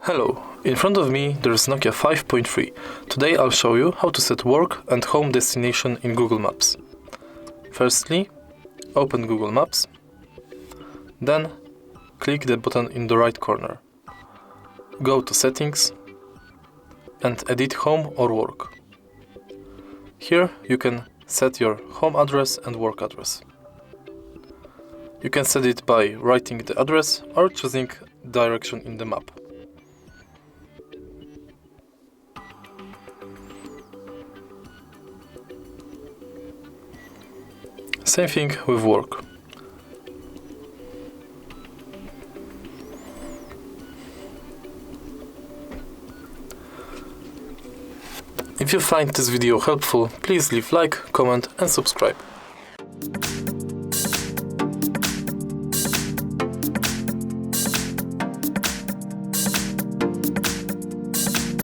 Hello, in front of me there is NOKIA 5.3. Today I'll show you how to set work and home destination in Google Maps. Firstly, open Google Maps, then click the button in the right corner. Go to Settings and edit Home or Work. Here you can set your home address and work address. You can set it by writing the address or choosing direction in the map. Same thing with work. If you find this video helpful, please leave like, comment and subscribe.